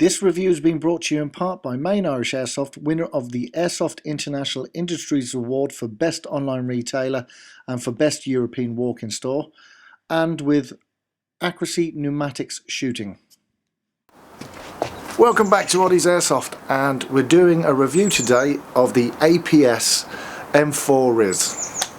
This review has been brought to you in part by Main Irish Airsoft, winner of the Airsoft International Industries Award for Best Online Retailer and for Best European Walk-in Store, and with Accuracy Pneumatics Shooting. Welcome back to Oddie's Airsoft, and we're doing a review today of the APS M4RIS.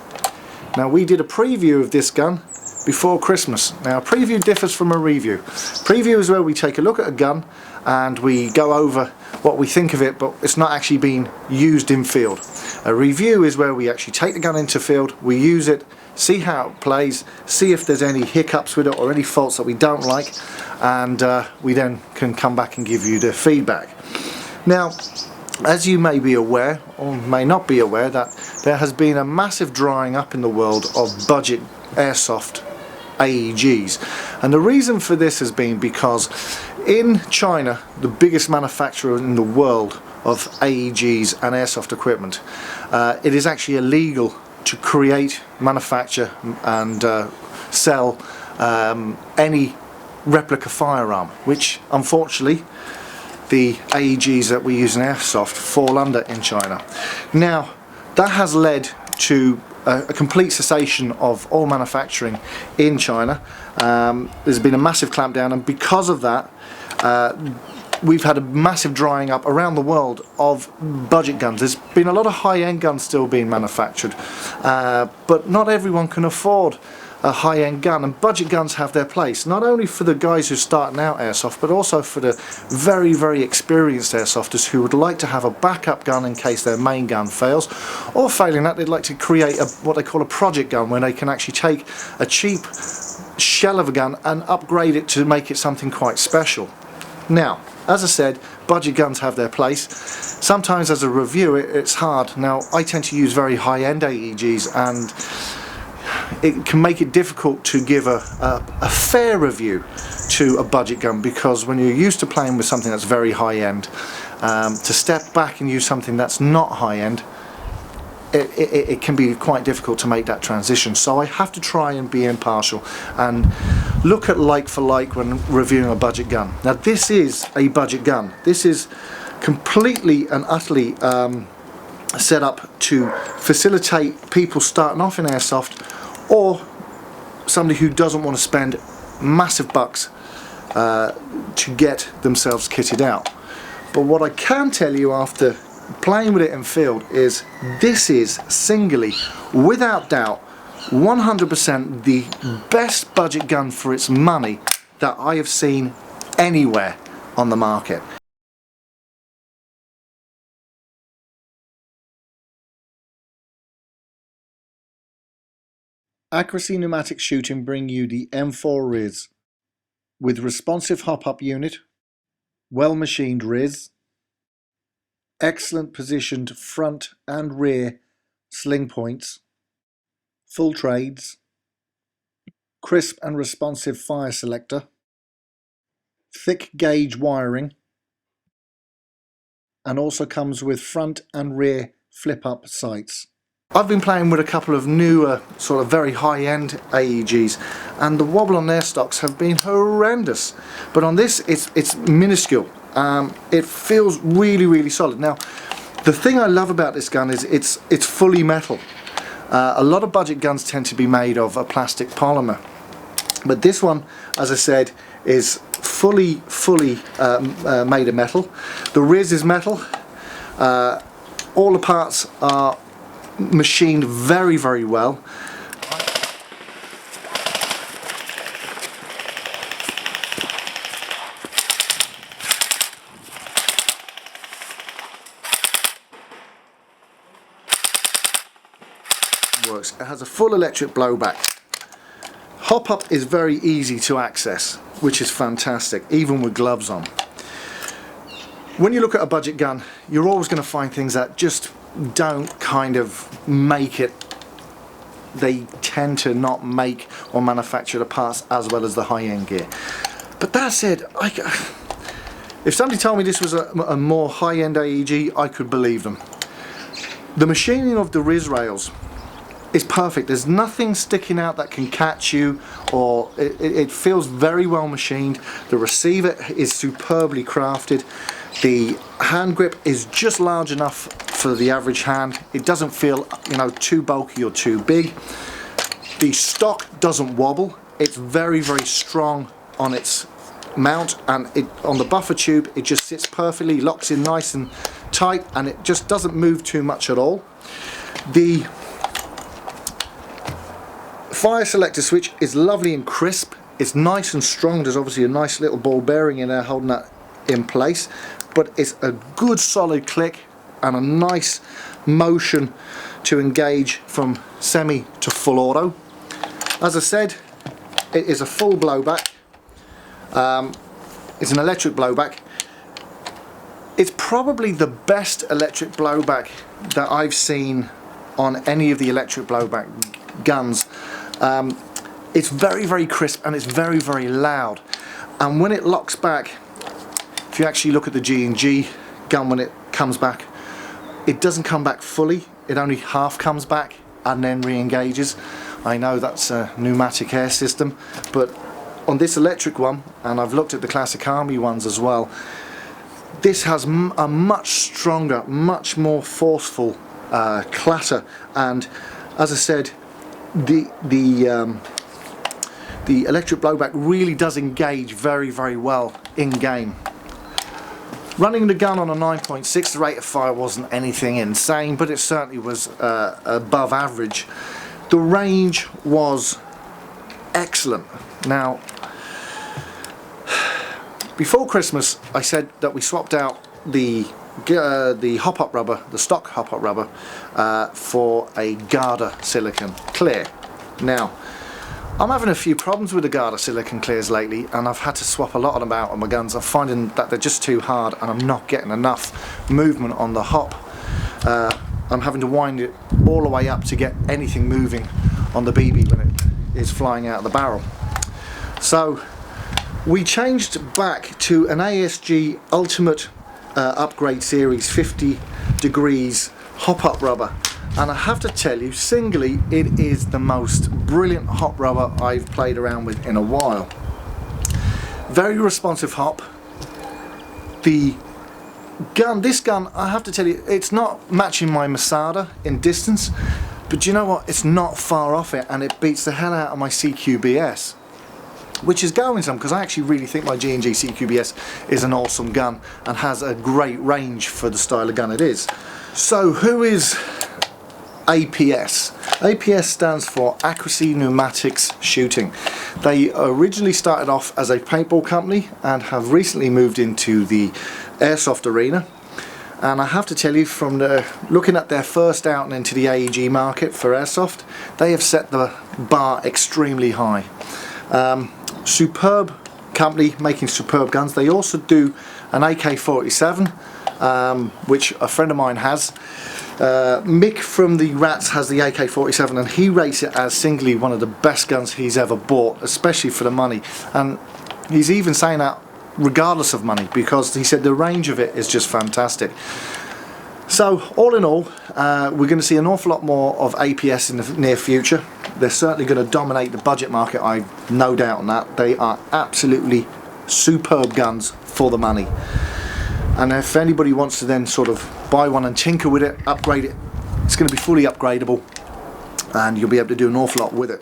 Now, we did a preview of this gun before Christmas. Now, a preview differs from a review. Preview is where we take a look at a gun and we go over what we think of it, but it's not actually being used in field. A review is where we actually take the gun into field, we use it, see how it plays, see if there's any hiccups with it or any faults that we don't like, and we then can come back and give you the feedback. Now, as you may be aware, or may not be aware, that there has been a massive drying up in the world of budget airsoft AEGs, and the reason for this has been because in China, the biggest manufacturer in the world of AEGs and airsoft equipment, it is actually illegal to create, manufacture and sell any replica firearm, which unfortunately the AEGs that we use in airsoft fall under in China. Now, that has led to a complete cessation of all manufacturing in China. There's been a massive clampdown, and because of that we've had a massive drying up around the world of budget guns. There's been a lot of high-end guns still being manufactured, but not everyone can afford a high-end gun, and budget guns have their place, not only for the guys who are starting out airsoft, but also for the very, very experienced airsofters who would like to have a backup gun in case their main gun fails, or failing that, they'd like to create what they call a project gun, where they can actually take a cheap shell of a gun and upgrade it to make it something quite special. Now, as I said, budget guns have their place. Sometimes as a reviewer it's hard. Now, I tend to use very high-end AEGs, and it can make it difficult to give a fair review to a budget gun, because when you're used to playing with something that's very high-end, to step back and use something that's not high-end, it can be quite difficult to make that transition. So I have to try and be impartial and look at like for like when reviewing a budget gun. Now, this is a budget gun. This is completely and utterly set up to facilitate people starting off in airsoft, or somebody who doesn't want to spend massive bucks to get themselves kitted out. But what I can tell you after playing with it in field is this is singly, without doubt, 100% the best budget gun for its money that I have seen anywhere on the market. Accuracy Pneumatics Shooting bring you the M4RIS with responsive hop-up unit, well-machined RIS, excellent positioned front and rear sling points, full trades, crisp and responsive fire selector, thick gauge wiring, and also comes with front and rear flip-up sights. I've been playing with a couple of newer, sort of very high-end AEGs, and the wobble on their stocks have been horrendous. But on this, it's minuscule. It feels really, really solid. Now, the thing I love about this gun is it's fully metal. A lot of budget guns tend to be made of a plastic polymer, but this one, as I said, is fully made of metal. The RIS is metal. All the parts are machined very, very well. Works. It has a full electric blowback. Hop up is very easy to access, which is fantastic, even with gloves on. When you look at a budget gun, you're always going to find things that just don't kind of make it. They tend to not make or manufacture the parts as well as the high-end gear. But that said, if somebody told me this was a more high-end AEG, I could believe them. The machining of the RIS rails is perfect. There's nothing sticking out that can catch you, or it feels very well machined. The receiver is superbly crafted. The hand grip is just large enough for the average hand. It doesn't feel, you know, too bulky or too big. The stock doesn't wobble. It's very, very strong on its mount, and on the buffer tube it just sits perfectly, locks in nice and tight, and it just doesn't move too much at all. The fire selector switch is lovely and crisp. It's nice and strong. There's obviously a nice little ball bearing in there holding that in place, but it's a good solid click and a nice motion to engage from semi to full auto. As I said, it is a full blowback. It's an electric blowback. It's probably the best electric blowback that I've seen on any of the electric blowback guns. It's very, very crisp, and it's very, very loud. And when it locks back, if you actually look at the G&G gun, when it comes back, it doesn't come back fully. It only half comes back and then re-engages. I know that's a pneumatic air system, but on this electric one, and I've looked at the classic army ones as well, this has a much stronger, much more forceful clatter. And as I said, the electric blowback really does engage very, very well in game. Running the gun on a 9.6, the rate of fire wasn't anything insane, but it certainly was above average. The range was excellent. Now, before Christmas I said that we swapped out the hop-up rubber, the stock hop-up rubber, for a Garda silicon clear. Now, I'm having a few problems with the Garda silicon clears lately, and I've had to swap a lot of them out on my guns. I'm finding that they're just too hard, and I'm not getting enough movement on the hop. I'm having to wind it all the way up to get anything moving on the BB when it is flying out of the barrel. So we changed back to an ASG Ultimate Upgrade Series 50 degrees hop-up rubber, and I have to tell you, singly, it is the most brilliant hop rubber I've played around with in a while. Very responsive hop. The gun, this gun, I have to tell you, it's not matching my Masada in distance, but you know what, it's not far off it, and it beats the hell out of my CQBS, which is going some, because I actually really think my G&G CQBS is an awesome gun and has a great range for the style of gun it is. So who is APS? APS stands for Accuracy Pneumatics Shooting. They originally started off as a paintball company and have recently moved into the airsoft arena. And I have to tell you, from looking at their first outing into the AEG market for airsoft, they have set the bar extremely high. Superb company making superb guns. They also do an AK-47, which a friend of mine has. Mick from the Rats has the AK-47, and he rates it as singly one of the best guns he's ever bought, especially for the money. And he's even saying that regardless of money, because he said the range of it is just fantastic. So all in all, we're going to see an awful lot more of APS in the near future. They're certainly going to dominate the budget market, I've no doubt on that. They are absolutely superb guns for the money. And if anybody wants to then sort of buy one and tinker with it, upgrade it, it's going to be fully upgradable, and you'll be able to do an awful lot with it.